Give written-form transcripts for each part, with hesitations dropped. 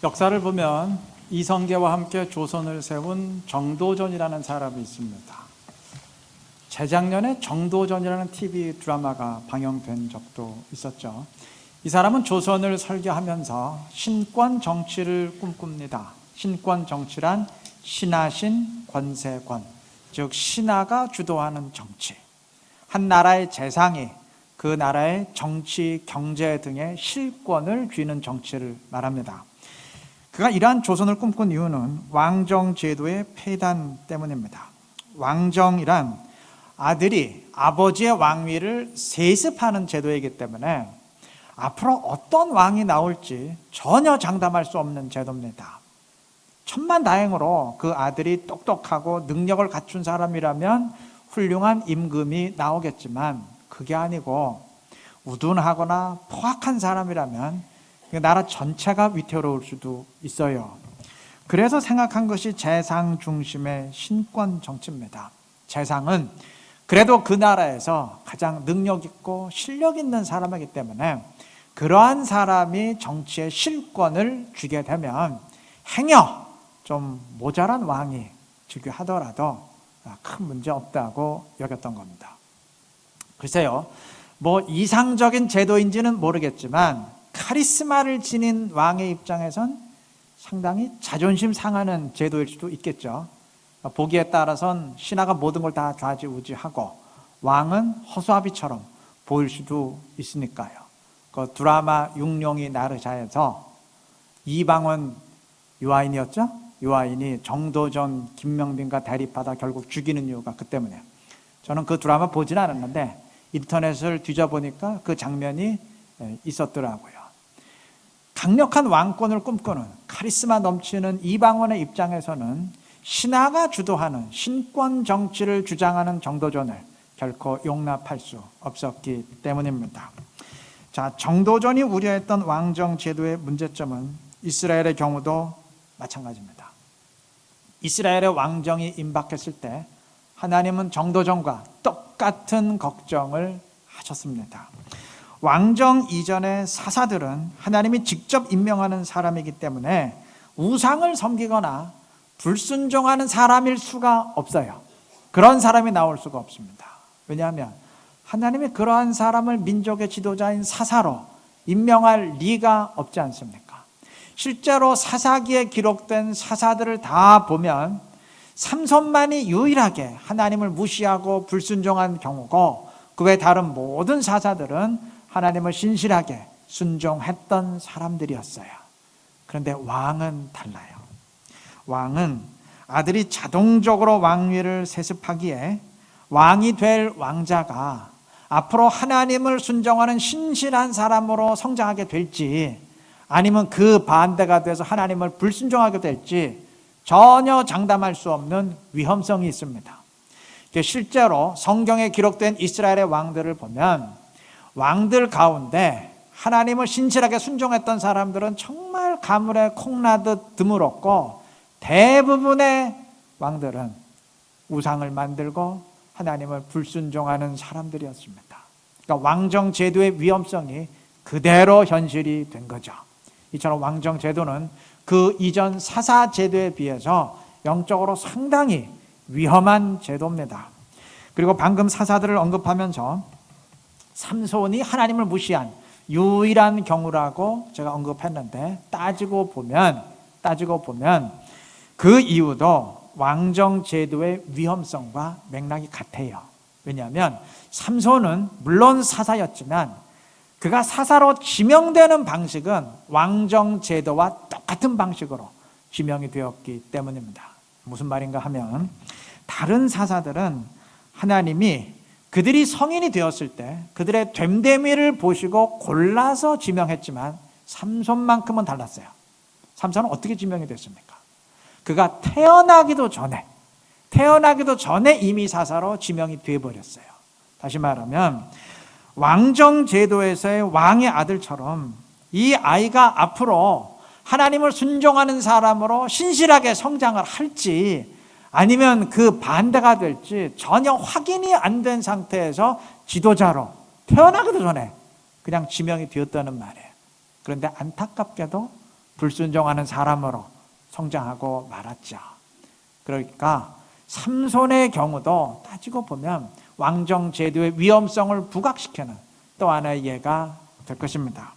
역사를 보면 이성계와 함께 조선을 세운 정도전이라는 사람이 있습니다. 재작년에 정도전이라는 TV 드라마가 방영된 적도 있었죠. 이 사람은 조선을 설계하면서 신권 정치를 꿈꿉니다. 신권 정치란 신하신 권세권, 즉 신하가 주도하는 정치. 한 나라의 재상이 그 나라의 정치, 경제 등의 실권을 쥐는 정치를 말합니다. 그가 이러한 조선을 꿈꾼 이유는 왕정 제도의 폐단 때문입니다. 왕정이란 아들이 아버지의 왕위를 세습하는 제도이기 때문에 앞으로 어떤 왕이 나올지 전혀 장담할 수 없는 제도입니다. 천만다행으로 그 아들이 똑똑하고 능력을 갖춘 사람이라면 훌륭한 임금이 나오겠지만 그게 아니고 우둔하거나 포악한 사람이라면 나라 전체가 위태로울 수도 있어요. 그래서 생각한 것이 재상 중심의 신권 정치입니다. 재상은 그래도 그 나라에서 가장 능력 있고 실력 있는 사람이기 때문에 그러한 사람이 정치의 실권을 쥐게 되면 행여 좀 모자란 왕이 즉위 하더라도 큰 문제 없다고 여겼던 겁니다. 글쎄요, 뭐 이상적인 제도인지는 모르겠지만 카리스마를 지닌 왕의 입장에선 상당히 자존심 상하는 제도일 수도 있겠죠. 보기에 따라선 신하가 모든 걸 다 좌지우지하고 왕은 허수아비처럼 보일 수도 있으니까요. 그 드라마 육룡이 나르샤에서 이방원 유아인이었죠? 유아인이 정도전 김명빈과 대립하다 결국 죽이는 이유가 그 때문에. 저는 그 드라마 보진 않았는데 인터넷을 뒤져보니까 그 장면이 있었더라고요. 강력한 왕권을 꿈꾸는 카리스마 넘치는 이방원의 입장에서는 신하가 주도하는 신권 정치를 주장하는 정도전을 결코 용납할 수 없었기 때문입니다. 자, 정도전이 우려했던 왕정 제도의 문제점은 이스라엘의 경우도 마찬가지입니다. 이스라엘의 왕정이 임박했을 때 하나님은 정도전과 똑같은 걱정을 하셨습니다. 왕정 이전의 사사들은 하나님이 직접 임명하는 사람이기 때문에 우상을 섬기거나 불순종하는 사람일 수가 없어요. 그런 사람이 나올 수가 없습니다. 왜냐하면 하나님이 그러한 사람을 민족의 지도자인 사사로 임명할 리가 없지 않습니까? 실제로 사사기에 기록된 사사들을 다 보면 삼손만이 유일하게 하나님을 무시하고 불순종한 경우고 그 외 다른 모든 사사들은 하나님을 신실하게 순종했던 사람들이었어요. 그런데 왕은 달라요. 왕은 아들이 자동적으로 왕위를 세습하기에 왕이 될 왕자가 앞으로 하나님을 순종하는 신실한 사람으로 성장하게 될지 아니면 그 반대가 돼서 하나님을 불순종하게 될지 전혀 장담할 수 없는 위험성이 있습니다. 실제로 성경에 기록된 이스라엘의 왕들을 보면 왕들 가운데 하나님을 신실하게 순종했던 사람들은 정말 가물에 콩나듯 드물었고 대부분의 왕들은 우상을 만들고 하나님을 불순종하는 사람들이었습니다. 그러니까 왕정 제도의 위험성이 그대로 현실이 된 거죠. 이처럼 왕정 제도는 그 이전 사사 제도에 비해서 영적으로 상당히 위험한 제도입니다. 그리고 방금 사사들을 언급하면서 삼손이 하나님을 무시한 유일한 경우라고 제가 언급했는데 따지고 보면 그 이유도 왕정 제도의 위험성과 맥락이 같아요. 왜냐하면 삼손은 물론 사사였지만 그가 사사로 지명되는 방식은 왕정 제도와 똑같은 방식으로 지명이 되었기 때문입니다. 무슨 말인가 하면 다른 사사들은 하나님이 그들이 성인이 되었을 때 그들의 됨됨이를 보시고 골라서 지명했지만 삼손만큼은 달랐어요. 삼손은 어떻게 지명이 됐습니까? 그가 태어나기도 전에 이미 사사로 지명이 되어버렸어요. 다시 말하면 왕정 제도에서의 왕의 아들처럼 이 아이가 앞으로 하나님을 순종하는 사람으로 신실하게 성장을 할지 아니면 그 반대가 될지 전혀 확인이 안 된 상태에서 지도자로 태어나기도 전에 그냥 지명이 되었다는 말이에요. 그런데 안타깝게도 불순종하는 사람으로 성장하고 말았죠. 그러니까 삼손의 경우도 따지고 보면 왕정 제도의 위험성을 부각시키는 또 하나의 예가 될 것입니다.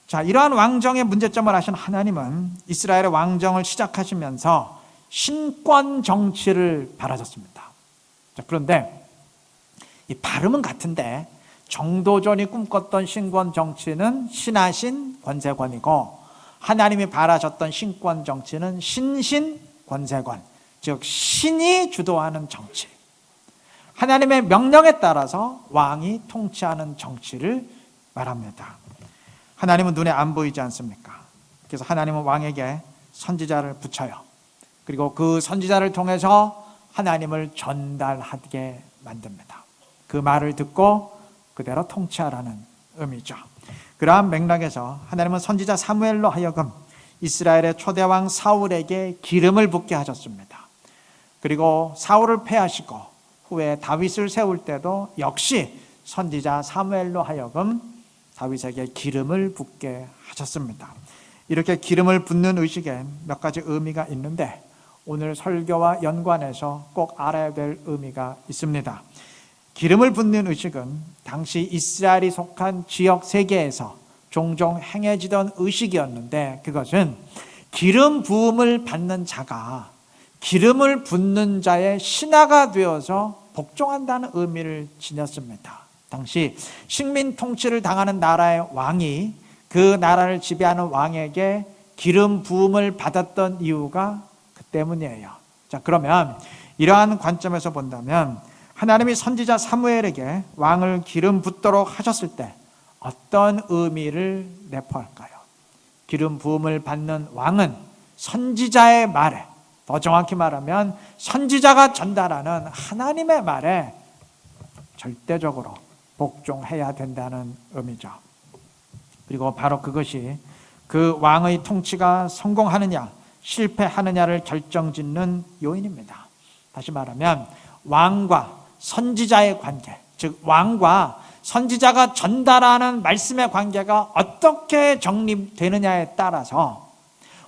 자, 이러한 왕정의 문제점을 아신 하나님은 이스라엘의 왕정을 시작하시면서 신권 정치를 바라셨습니다. 자, 그런데 이 발음은 같은데 정도전이 꿈꿨던 신권 정치는 신하신 권세권이고, 하나님이 바라셨던 신권 정치는 신신 권세권, 즉 신이 주도하는 정치, 하나님의 명령에 따라서 왕이 통치하는 정치를 말합니다. 하나님은 눈에 안 보이지 않습니까? 그래서 하나님은 왕에게 선지자를 붙여요. 그리고 그 선지자를 통해서 하나님을 전달하게 만듭니다. 그 말을 듣고 그대로 통치하라는 의미죠. 그러한 맥락에서 하나님은 선지자 사무엘로 하여금 이스라엘의 초대왕 사울에게 기름을 붓게 하셨습니다. 그리고 사울을 패하시고 후에 다윗을 세울 때도 역시 선지자 사무엘로 하여금 다윗에게 기름을 붓게 하셨습니다. 이렇게 기름을 붓는 의식에 몇 가지 의미가 있는데 오늘 설교와 연관해서 꼭 알아야 될 의미가 있습니다. 기름을 붓는 의식은 당시 이스라엘이 속한 지역 세계에서 종종 행해지던 의식이었는데, 그것은 기름 부음을 받는 자가 기름을 붓는 자의 신하가 되어서 복종한다는 의미를 지녔습니다. 당시 식민 통치를 당하는 나라의 왕이 그 나라를 지배하는 왕에게 기름 부음을 받았던 이유가 그 때문이에요. 자, 그러면 이러한 관점에서 본다면 하나님이 선지자 사무엘에게 왕을 기름 붓도록 하셨을 때 어떤 의미를 내포할까요? 기름 부음을 받는 왕은 선지자의 말에, 더 정확히 말하면 선지자가 전달하는 하나님의 말에 절대적으로 복종해야 된다는 의미죠. 그리고 바로 그것이 그 왕의 통치가 성공하느냐 실패하느냐를 결정짓는 요인입니다. 다시 말하면 왕과 선지자의 관계, 즉 왕과 선지자가 전달하는 말씀의 관계가 어떻게 정립되느냐에 따라서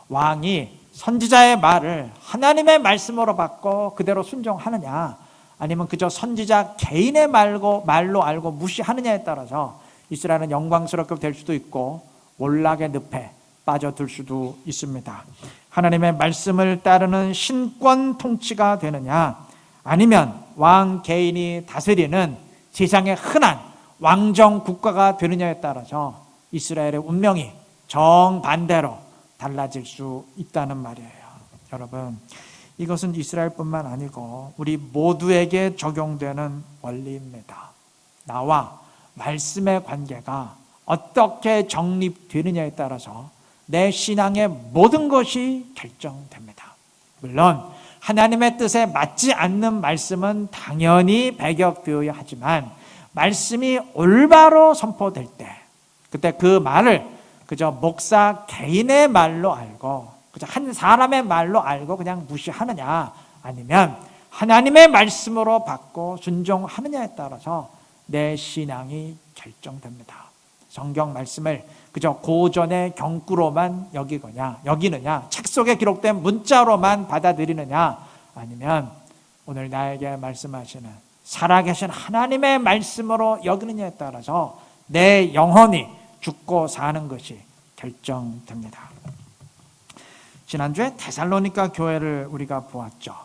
왕이 선지자의 말을 하나님의 말씀으로 받고 그대로 순종하느냐, 아니면 그저 선지자 개인의 말로 알고 무시하느냐에 따라서 이스라엘은 영광스럽게 될 수도 있고 몰락의 늪에 빠져들 수도 있습니다. 하나님의 말씀을 따르는 신권 통치가 되느냐, 아니면 왕 개인이 다스리는 세상의 흔한 왕정 국가가 되느냐에 따라서 이스라엘의 운명이 정반대로 달라질 수 있다는 말이에요. 여러분, 이것은 이스라엘뿐만 아니고 우리 모두에게 적용되는 원리입니다. 나와 말씀의 관계가 어떻게 정립되느냐에 따라서 내 신앙의 모든 것이 결정됩니다. 물론 하나님의 뜻에 맞지 않는 말씀은 당연히 배격되어야 하지만, 말씀이 올바로 선포될 때 그때 그 말을 그저 목사 개인의 말로 알고 그저 한 사람의 말로 알고 그냥 무시하느냐, 아니면 하나님의 말씀으로 받고 순종하느냐에 따라서 내 신앙이 결정됩니다. 성경 말씀을 그저 고전의 경구로만 여기느냐, 책 속에 기록된 문자로만 받아들이느냐, 아니면 오늘 나에게 말씀하시는 살아계신 하나님의 말씀으로 여기느냐에 따라서 내 영혼이 죽고 사는 것이 결정됩니다. 지난주에 데살로니가 교회를 우리가 보았죠.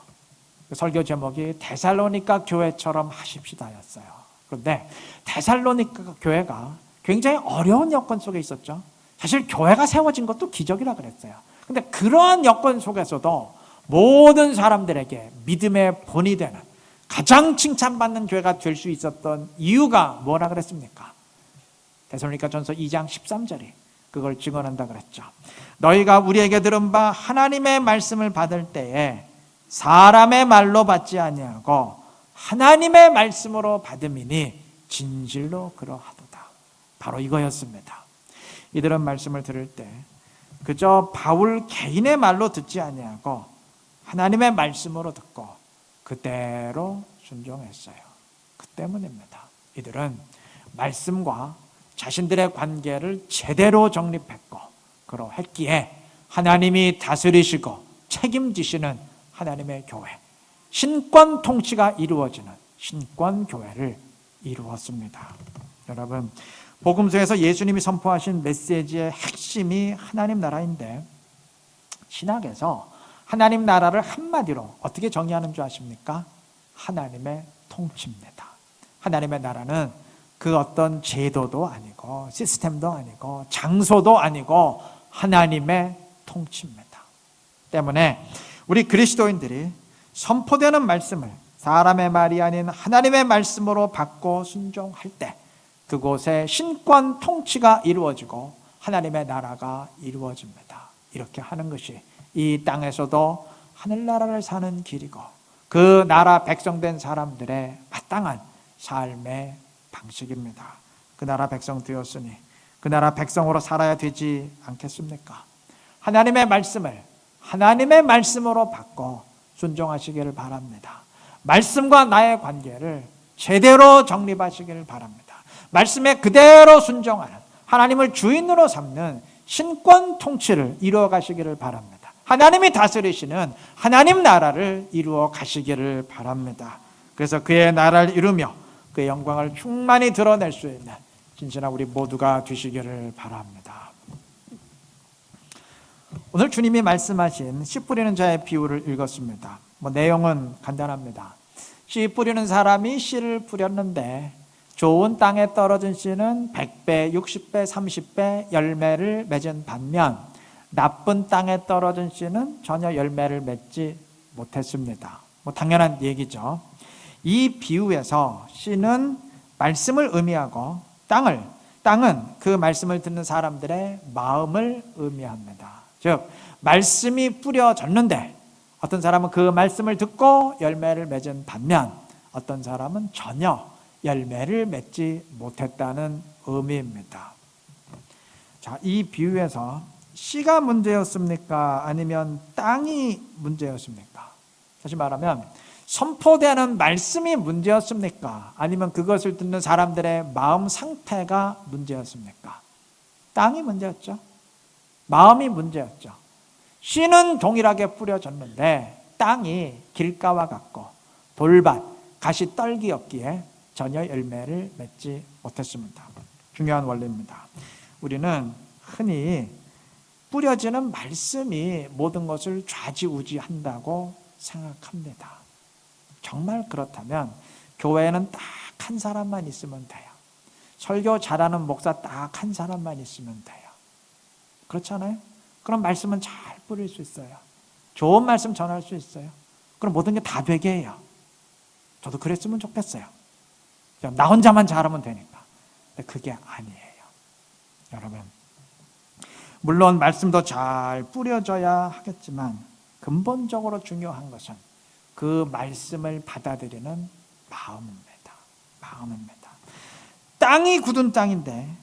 설교 제목이 데살로니가 교회처럼 하십시다였어요. 그런데 데살로니가 교회가 굉장히 어려운 여건 속에 있었죠. 사실 교회가 세워진 것도 기적이라 그랬어요. 그런데 그러한 여건 속에서도 모든 사람들에게 믿음의 본이 되는 가장 칭찬받는 교회가 될 수 있었던 이유가 뭐라 그랬습니까? 데살로니가전서 2장 13절이 그걸 증언한다 그랬죠. 너희가 우리에게 들은 바 하나님의 말씀을 받을 때에 사람의 말로 받지 아니하고 하나님의 말씀으로 받음이니 진실로 그러하도다. 바로 이거였습니다. 이들은 말씀을 들을 때 그저 바울 개인의 말로 듣지 아니하고 하나님의 말씀으로 듣고 그대로 순종했어요. 그 때문입니다. 이들은 말씀과 자신들의 관계를 제대로 정립했고 그러했기에 하나님이 다스리시고 책임지시는 하나님의 교회, 신권 통치가 이루어지는 신권 교회를 이루었습니다. 여러분, 복음서에서 예수님이 선포하신 메시지의 핵심이 하나님 나라인데, 신학에서 하나님 나라를 한마디로 어떻게 정의하는 줄 아십니까? 하나님의 통치입니다. 하나님의 나라는 그 어떤 제도도 아니고 시스템도 아니고 장소도 아니고 하나님의 통치입니다. 때문에 우리 그리스도인들이 선포되는 말씀을 사람의 말이 아닌 하나님의 말씀으로 받고 순종할 때 그곳에 신권 통치가 이루어지고 하나님의 나라가 이루어집니다. 이렇게 하는 것이 이 땅에서도 하늘나라를 사는 길이고 그 나라 백성된 사람들의 마땅한 삶의 방식입니다. 그 나라 백성 되었으니 그 나라 백성으로 살아야 되지 않겠습니까? 하나님의 말씀을 하나님의 말씀으로 받고 순종하시기를 바랍니다. 말씀과 나의 관계를 제대로 정립하시기를 바랍니다. 말씀에 그대로 순종하는, 하나님을 주인으로 삼는 신권 통치를 이루어 가시기를 바랍니다. 하나님이 다스리시는 하나님 나라를 이루어 가시기를 바랍니다. 그래서 그의 나라를 이루며 그의 영광을 충만히 드러낼 수 있는 진실한 우리 모두가 되시기를 바랍니다. 오늘 주님이 말씀하신 씨 뿌리는 자의 비유를 읽었습니다. 내용은 간단합니다. 씨 뿌리는 사람이 씨를 뿌렸는데 좋은 땅에 떨어진 씨는 100배, 60배, 30배 열매를 맺은 반면 나쁜 땅에 떨어진 씨는 전혀 열매를 맺지 못했습니다. 당연한 얘기죠. 이 비유에서 씨는 말씀을 의미하고 땅은 그 말씀을 듣는 사람들의 마음을 의미합니다. 즉 말씀이 뿌려졌는데 어떤 사람은 그 말씀을 듣고 열매를 맺은 반면 어떤 사람은 전혀 열매를 맺지 못했다는 의미입니다. 자, 이 비유에서 씨가 문제였습니까? 아니면 땅이 문제였습니까? 다시 말하면 선포되는 말씀이 문제였습니까? 아니면 그것을 듣는 사람들의 마음 상태가 문제였습니까? 땅이 문제였죠. 마음이 문제였죠. 씨는 동일하게 뿌려졌는데 땅이 길가와 같고 돌밭, 가시 떨기였기에 전혀 열매를 맺지 못했습니다. 중요한 원리입니다. 우리는 흔히 뿌려지는 말씀이 모든 것을 좌지우지한다고 생각합니다. 정말 그렇다면 교회에는 딱 한 사람만 있으면 돼요. 설교 잘하는 목사 딱 한 사람만 있으면 돼요. 그렇잖아요? 그럼 말씀은 잘 뿌릴 수 있어요. 좋은 말씀 전할 수 있어요. 그럼 모든 게 다 되게 해요. 저도 그랬으면 좋겠어요. 나 혼자만 잘하면 되니까. 근데 그게 아니에요. 여러분, 물론 말씀도 잘 뿌려져야 하겠지만 근본적으로 중요한 것은 그 말씀을 받아들이는 마음입니다. 마음입니다. 땅이 굳은 땅인데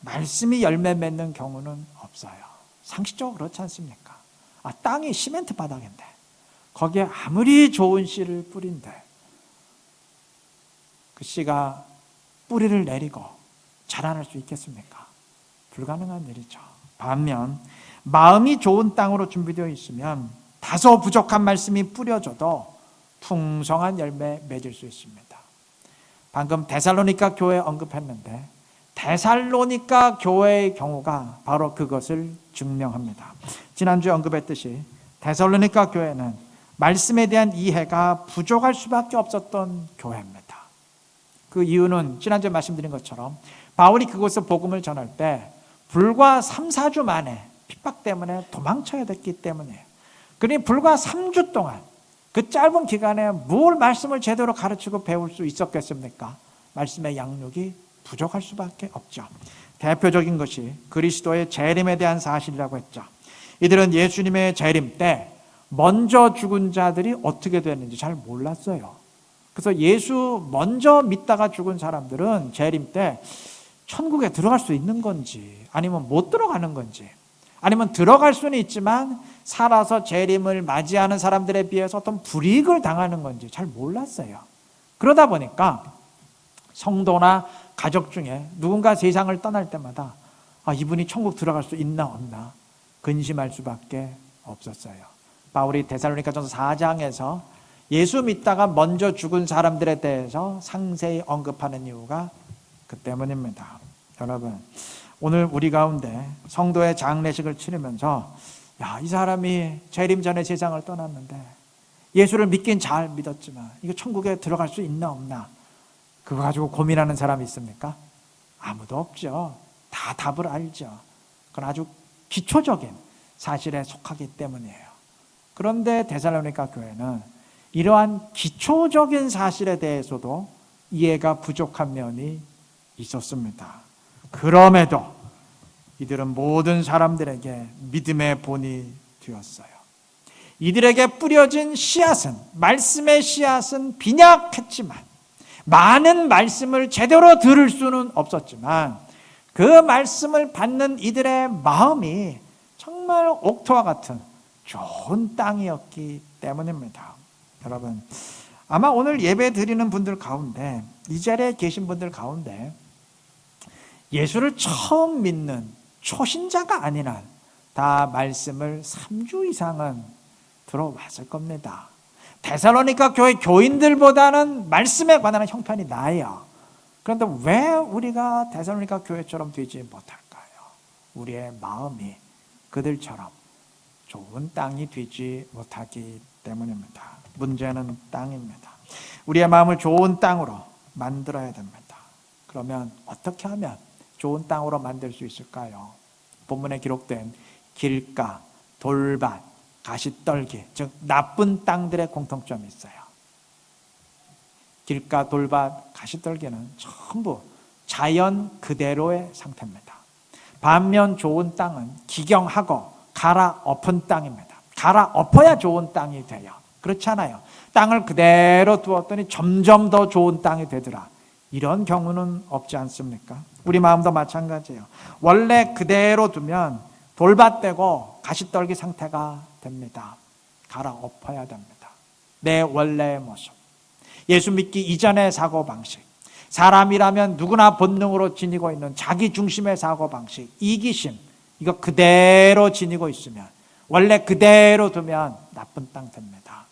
말씀이 열매 맺는 경우는 없어요. 상식적으로 그렇지 않습니까? 땅이 시멘트 바닥인데 거기에 아무리 좋은 씨를 뿌린데 그 씨가 뿌리를 내리고 자라날 수 있겠습니까? 불가능한 일이죠. 반면 마음이 좋은 땅으로 준비되어 있으면 다소 부족한 말씀이 뿌려져도 풍성한 열매 맺을 수 있습니다. 방금 데살로니가 교회 언급했는데 데살로니가 교회의 경우가 바로 그것을 증명합니다. 지난주에 언급했듯이 데살로니가 교회는 말씀에 대한 이해가 부족할 수밖에 없었던 교회입니다. 그 이유는 지난주에 말씀드린 것처럼 바울이 그곳에서 복음을 전할 때 불과 3, 4주 만에 핍박 때문에 도망쳐야 됐기 때문이에요. 그러니 불과 3주 동안 그 짧은 기간에 뭘 말씀을 제대로 가르치고 배울 수 있었겠습니까? 말씀의 양육이 부족할 수밖에 없죠. 대표적인 것이 그리스도의 재림에 대한 사실이라고 했죠. 이들은 예수님의 재림 때 먼저 죽은 자들이 어떻게 됐는지 잘 몰랐어요. 그래서 예수 먼저 믿다가 죽은 사람들은 재림 때 천국에 들어갈 수 있는 건지 아니면 못 들어가는 건지 아니면 들어갈 수는 있지만 살아서 재림을 맞이하는 사람들에 비해서 어떤 불이익을 당하는 건지 잘 몰랐어요. 그러다 보니까 성도나 가족 중에 누군가 세상을 떠날 때마다 이분이 천국 들어갈 수 있나 없나 근심할 수밖에 없었어요. 바울이 데살로니가전서 4장에서 예수 믿다가 먼저 죽은 사람들에 대해서 상세히 언급하는 이유가 그 때문입니다. 여러분, 오늘 우리 가운데 성도의 장례식을 치르면서 이 사람이 재림 전에 세상을 떠났는데 예수를 믿긴 잘 믿었지만 이거 천국에 들어갈 수 있나 없나 그거 가지고 고민하는 사람이 있습니까? 아무도 없죠. 다 답을 알죠. 그건 아주 기초적인 사실에 속하기 때문이에요. 그런데 데살로니가 교회는 이러한 기초적인 사실에 대해서도 이해가 부족한 면이 있었습니다. 그럼에도 이들은 모든 사람들에게 믿음의 본이 되었어요. 이들에게 뿌려진 씨앗은, 말씀의 씨앗은 빈약했지만, 많은 말씀을 제대로 들을 수는 없었지만 그 말씀을 받는 이들의 마음이 정말 옥토와 같은 좋은 땅이었기 때문입니다. 여러분, 아마 오늘 예배 드리는 분들 가운데, 이 자리에 계신 분들 가운데 예수를 처음 믿는 초신자가 아닌 한 다 말씀을 3주 이상은 들어왔을 겁니다. 데살로니가 교회 교인들보다는 말씀에 관한 형편이 나아요. 그런데 왜 우리가 데살로니가 교회처럼 되지 못할까요? 우리의 마음이 그들처럼 좋은 땅이 되지 못하기 때문입니다. 문제는 땅입니다. 우리의 마음을 좋은 땅으로 만들어야 됩니다. 그러면 어떻게 하면 좋은 땅으로 만들 수 있을까요? 본문에 기록된 길가, 돌밭, 가시떨기, 즉 나쁜 땅들의 공통점이 있어요. 길가, 돌밭, 가시떨기는 전부 자연 그대로의 상태입니다. 반면 좋은 땅은 기경하고 갈아엎은 땅입니다. 갈아엎어야 좋은 땅이 돼요. 그렇지 않아요. 땅을 그대로 두었더니 점점 더 좋은 땅이 되더라. 이런 경우는 없지 않습니까? 우리 마음도 마찬가지예요. 원래 그대로 두면 돌밭되고 가시떨기 상태가 됩니다. 갈아엎어야 됩니다. 내 원래의 모습, 예수 믿기 이전의 사고방식, 사람이라면 누구나 본능으로 지니고 있는 자기 중심의 사고방식, 이기심, 이거 그대로 지니고 있으면, 원래 그대로 두면 나쁜 땅 됩니다.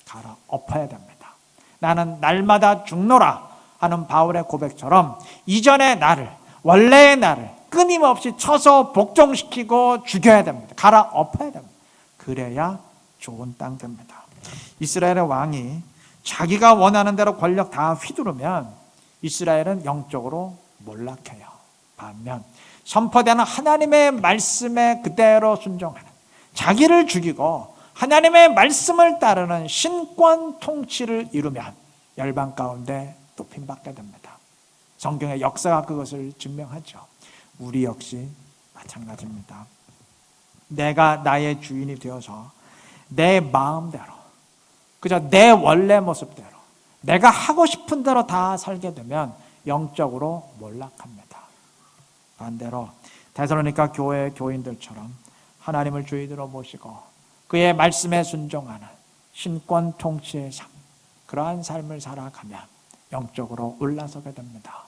갈아엎어야 됩니다. 나는 날마다 죽노라 하는 바울의 고백처럼 이전의 나를, 원래의 나를 끊임없이 쳐서 복종시키고 죽여야 됩니다. 갈아엎어야 됩니다. 그래야 좋은 땅 됩니다. 이스라엘의 왕이 자기가 원하는 대로 권력 다 휘두르면 이스라엘은 영적으로 몰락해요. 반면 선포되는 하나님의 말씀에 그대로 순종하는, 자기를 죽이고 하나님의 말씀을 따르는 신권 통치를 이루면 열방 가운데 높임받게 됩니다. 성경의 역사가 그것을 증명하죠. 우리 역시 마찬가지입니다. 내가 나의 주인이 되어서 내 마음대로, 그저 내 원래 모습대로, 내가 하고 싶은 대로 다 살게 되면 영적으로 몰락합니다. 반대로 데살로니가 교회 교인들처럼 하나님을 주인으로 모시고 그의 말씀에 순종하는 신권 통치의 삶, 그러한 삶을 살아가면 영적으로 올라서게 됩니다.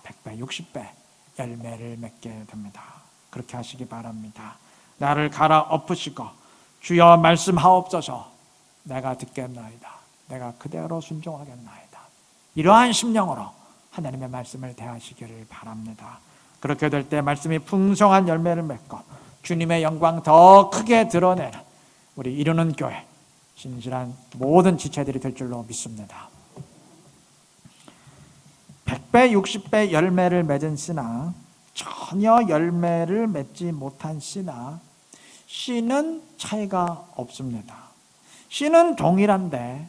100배, 60배 열매를 맺게 됩니다. 그렇게 하시기 바랍니다. 나를 갈아엎으시고 주여 말씀하옵소서, 내가 듣겠나이다. 내가 그대로 순종하겠나이다. 이러한 심령으로 하나님의 말씀을 대하시기를 바랍니다. 그렇게 될 때 말씀이 풍성한 열매를 맺고 주님의 영광 더 크게 드러내는 우리 이루는 교회, 신실한 모든 지체들이 될 줄로 믿습니다. 100배, 60배 열매를 맺은 씨나 전혀 열매를 맺지 못한 씨는 차이가 없습니다. 씨는 동일한데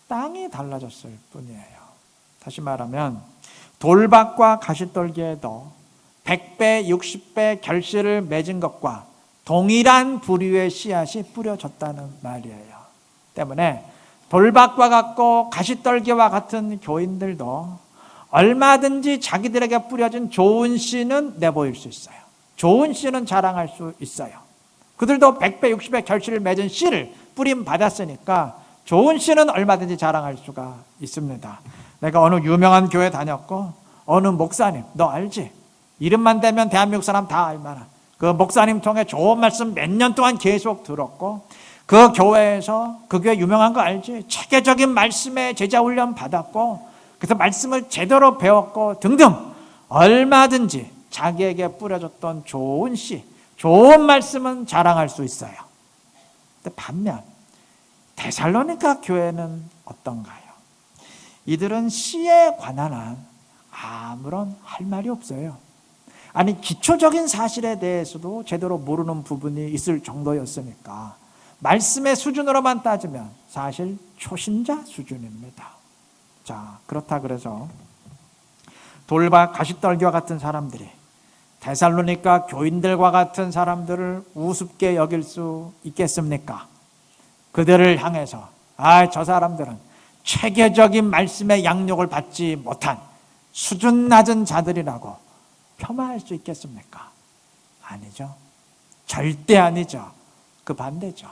땅이 달라졌을 뿐이에요. 다시 말하면 돌밭과 가시떨기에도 100배, 60배 결실을 맺은 것과 동일한 부류의 씨앗이 뿌려졌다는 말이에요. 때문에 돌밭과 같고 가시떨기와 같은 교인들도 얼마든지 자기들에게 뿌려진 좋은 씨는 내보일 수 있어요. 좋은 씨는 자랑할 수 있어요. 그들도 100배, 60배 결실을 맺은 씨를 뿌림 받았으니까 좋은 씨는 얼마든지 자랑할 수가 있습니다. 내가 어느 유명한 교회 다녔고 어느 목사님, 너 알지? 이름만 대면 대한민국 사람 다 알만한 그 목사님 통해 좋은 말씀 몇 년 동안 계속 들었고, 그 교회에서, 그 교회 유명한 거 알지? 체계적인 말씀에 제자 훈련 받았고, 그래서 말씀을 제대로 배웠고 등등 얼마든지 자기에게 뿌려졌던 좋은 씨, 좋은 말씀은 자랑할 수 있어요. 근데 반면 데살로니가 교회는 어떤가요? 이들은 씨에 관한 한 아무런 할 말이 없어요. 아니, 기초적인 사실에 대해서도 제대로 모르는 부분이 있을 정도였으니까 말씀의 수준으로만 따지면 사실 초신자 수준입니다. 자, 그렇다 그래서 돌과 가시떨기와 같은 사람들이 데살로니가 교인들과 같은 사람들을 우습게 여길 수 있겠습니까? 그들을 향해서 저 사람들은 체계적인 말씀의 양육을 받지 못한 수준 낮은 자들이라고 폄하할 수 있겠습니까? 아니죠. 절대 아니죠. 그 반대죠.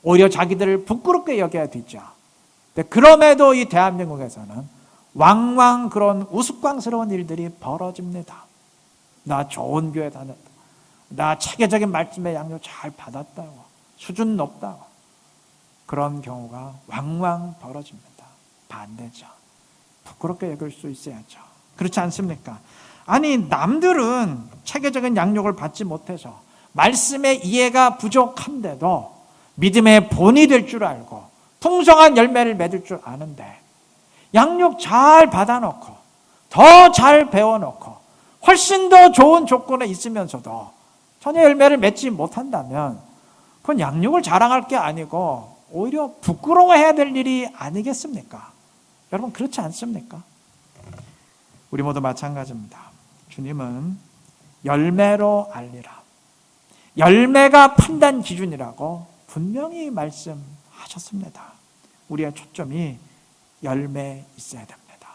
오히려 자기들을 부끄럽게 여겨야 되죠. 그럼에도 이 대한민국에서는 왕왕 그런 우스꽝스러운 일들이 벌어집니다. 나 좋은 교회 다녔다. 나 체계적인 말씀의 양육 잘 받았다고. 수준 높다고. 그런 경우가 왕왕 벌어집니다. 반대죠. 부끄럽게 여길 수 있어야죠. 그렇지 않습니까? 아니, 남들은 체계적인 양육을 받지 못해서 말씀의 이해가 부족한데도 믿음의 본이 될 줄 알고 풍성한 열매를 맺을 줄 아는데, 양육 잘 받아놓고 더 잘 배워놓고 훨씬 더 좋은 조건에 있으면서도 전혀 열매를 맺지 못한다면 그건 양육을 자랑할 게 아니고 오히려 부끄러워해야 될 일이 아니겠습니까? 여러분, 그렇지 않습니까? 우리 모두 마찬가지입니다. 주님은 열매로 알리라, 열매가 판단 기준이라고 분명히 말씀하셨습니다. 우리의 초점이 열매에 있어야 됩니다.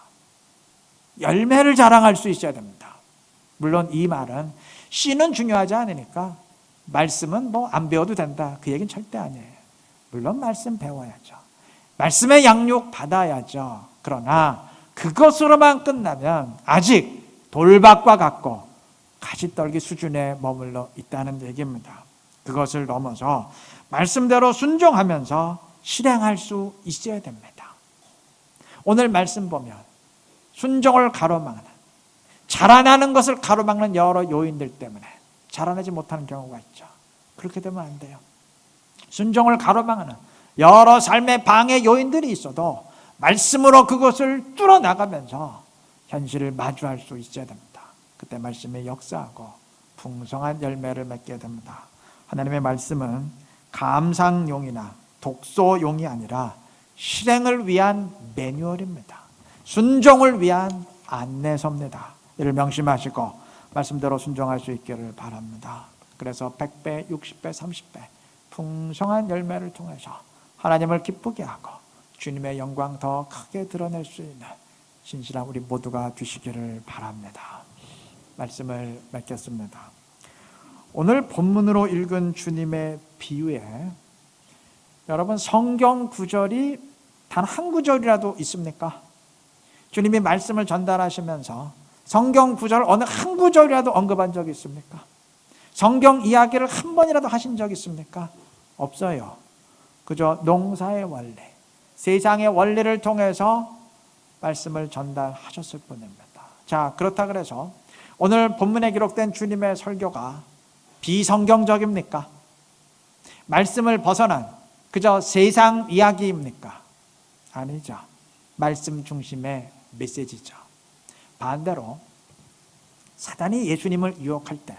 열매를 자랑할 수 있어야 됩니다. 물론 이 말은 씨는 중요하지 않으니까 말씀은 안 배워도 된다, 그 얘기는 절대 아니에요. 물론 말씀 배워야죠. 말씀의 양육 받아야죠. 그러나 그것으로만 끝나면 아직 돌밭과 같고 가시떨기 수준에 머물러 있다는 얘기입니다. 그것을 넘어서 말씀대로 순종하면서 실행할 수 있어야 됩니다. 오늘 말씀 보면 순종을 가로막는, 자라나는 것을 가로막는 여러 요인들 때문에 자라나지 못하는 경우가 있죠. 그렇게 되면 안 돼요. 순종을 가로막는 여러 삶의 방해 요인들이 있어도 말씀으로 그것을 뚫어나가면서 현실을 마주할 수 있어야 됩니다. 그때 말씀이 역사하고 풍성한 열매를 맺게 됩니다. 하나님의 말씀은 감상용이나 독소용이 아니라 실행을 위한 매뉴얼입니다. 순종을 위한 안내서입니다. 이를 명심하시고 말씀대로 순종할 수 있기를 바랍니다. 그래서 100배, 60배, 30배 풍성한 열매를 통해서 하나님을 기쁘게 하고 주님의 영광 더 크게 드러낼 수 있는 신실한 우리 모두가 되시기를 바랍니다. 말씀을 맺겠습니다. 오늘 본문으로 읽은 주님의 비유에 여러분, 성경 구절이 단 한 구절이라도 있습니까? 주님이 말씀을 전달하시면서 성경 구절 어느 한 구절이라도 언급한 적이 있습니까? 성경 이야기를 한 번이라도 하신 적 있습니까? 없어요. 그저 농사의 원리, 세상의 원리를 통해서 말씀을 전달하셨을 뿐입니다. 자, 그렇다 그래서 오늘 본문에 기록된 주님의 설교가 비성경적입니까? 말씀을 벗어난 그저 세상 이야기입니까? 아니죠. 말씀 중심의 메시지죠. 반대로 사단이 예수님을 유혹할 때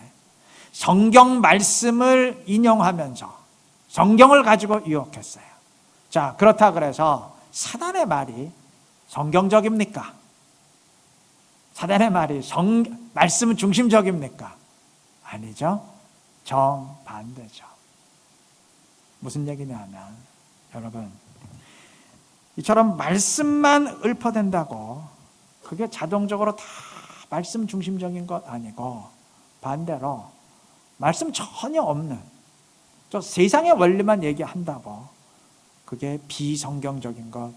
성경 말씀을 인용하면서 성경을 가지고 유혹했어요. 자, 그렇다 그래서 사단의 말이 성경적입니까? 사단의 말이 말씀 중심적입니까? 아니죠. 정반대죠. 무슨 얘기냐면, 여러분, 이처럼 말씀만 읊어댄다고 그게 자동적으로 다 말씀 중심적인 것 아니고, 반대로 말씀 전혀 없는 저 세상의 원리만 얘기한다고 그게 비성경적인 것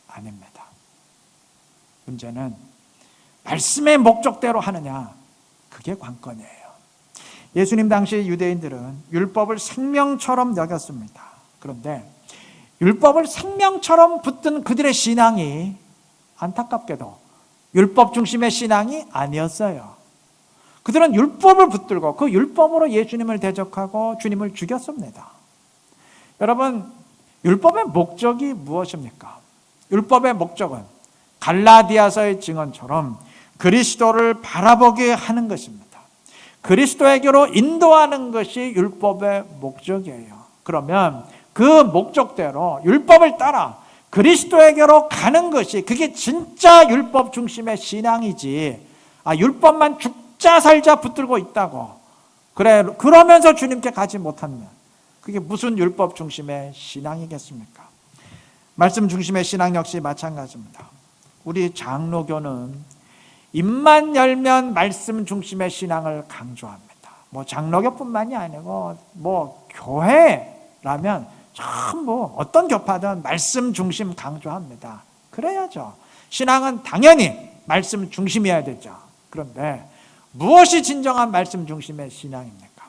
아닙니다. 문제는 말씀의 목적대로 하느냐, 그게 관건이에요. 예수님 당시 유대인들은 율법을 생명처럼 여겼습니다. 그런데 율법을 생명처럼 붙든 그들의 신앙이 안타깝게도 율법 중심의 신앙이 아니었어요. 그들은 율법을 붙들고 그 율법으로 예수님을 대적하고 주님을 죽였습니다. 여러분, 율법의 목적이 무엇입니까? 율법의 목적은 갈라디아서의 증언처럼 그리스도를 바라보게 하는 것입니다. 그리스도에게로 인도하는 것이 율법의 목적이에요. 그러면 그 목적대로 율법을 따라 그리스도에게로 가는 것이 그게 진짜 율법 중심의 신앙이지, 율법만 죽자 살자 붙들고 있다고 그러면서 주님께 가지 못하면 그게 무슨 율법 중심의 신앙이겠습니까? 말씀 중심의 신앙 역시 마찬가지입니다. 우리 장로교는 입만 열면 말씀 중심의 신앙을 강조합니다. 장로교뿐만이 아니고 교회라면 전부 어떤 교파든 말씀 중심 강조합니다. 그래야죠. 신앙은 당연히 말씀 중심이어야 되죠. 그런데 무엇이 진정한 말씀 중심의 신앙입니까?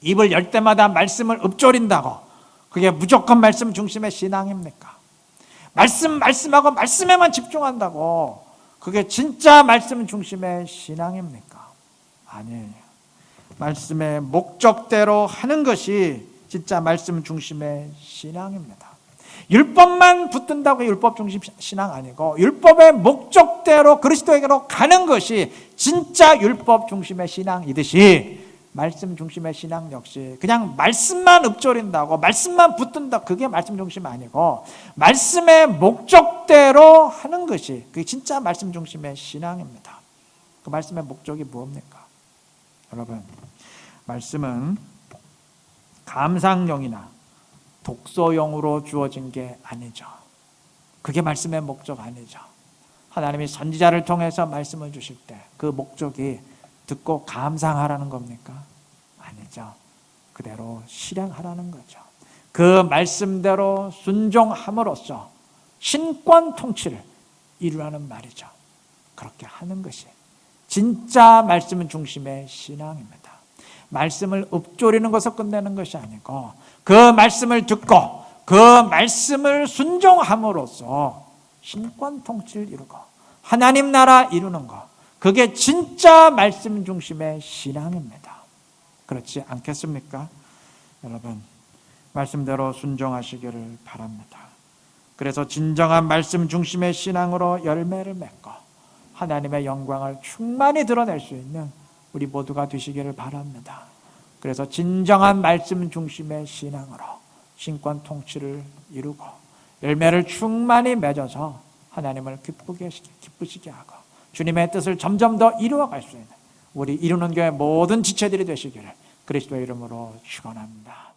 입을 열 때마다 말씀을 읊조린다고 그게 무조건 말씀 중심의 신앙입니까? 말씀하고 말씀에만 집중한다고 그게 진짜 말씀 중심의 신앙입니까? 아니에요. 말씀의 목적대로 하는 것이 진짜 말씀 중심의 신앙입니다. 율법만 붙든다고 율법 중심 신앙 아니고 율법의 목적대로 그리스도에게로 가는 것이 진짜 율법 중심의 신앙이듯이 말씀 중심의 신앙 역시 그냥 말씀만 읊조린다고 말씀만 붙든다 그게 말씀 중심 아니고 말씀의 목적대로 하는 것이 그게 진짜 말씀 중심의 신앙입니다. 그 말씀의 목적이 무엇입니까? 여러분, 말씀은 감상용이나 독서용으로 주어진 게 아니죠. 그게 말씀의 목적 아니죠. 하나님이 선지자를 통해서 말씀을 주실 때 그 목적이 듣고 감상하라는 겁니까? 아니죠. 그대로 실행하라는 거죠. 그 말씀대로 순종함으로써 신권 통치를 이루라는 말이죠. 그렇게 하는 것이 진짜 말씀 중심의 신앙입니다. 말씀을 읊조리는 것을 끝내는 것이 아니고 그 말씀을 듣고 그 말씀을 순종함으로써 신권 통치를 이루고 하나님 나라 이루는 것, 그게 진짜 말씀 중심의 신앙입니다. 그렇지 않겠습니까? 여러분, 말씀대로 순종하시기를 바랍니다. 그래서 진정한 말씀 중심의 신앙으로 열매를 맺고 하나님의 영광을 충만히 드러낼 수 있는 우리 모두가 되시기를 바랍니다. 그래서 진정한 말씀 중심의 신앙으로 신권 통치를 이루고 열매를 충만히 맺어서 하나님을 기쁘시게 하고 주님의 뜻을 점점 더 이루어갈 수 있는 우리 이루는 교회 모든 지체들이 되시기를 그리스도의 이름으로 축원합니다.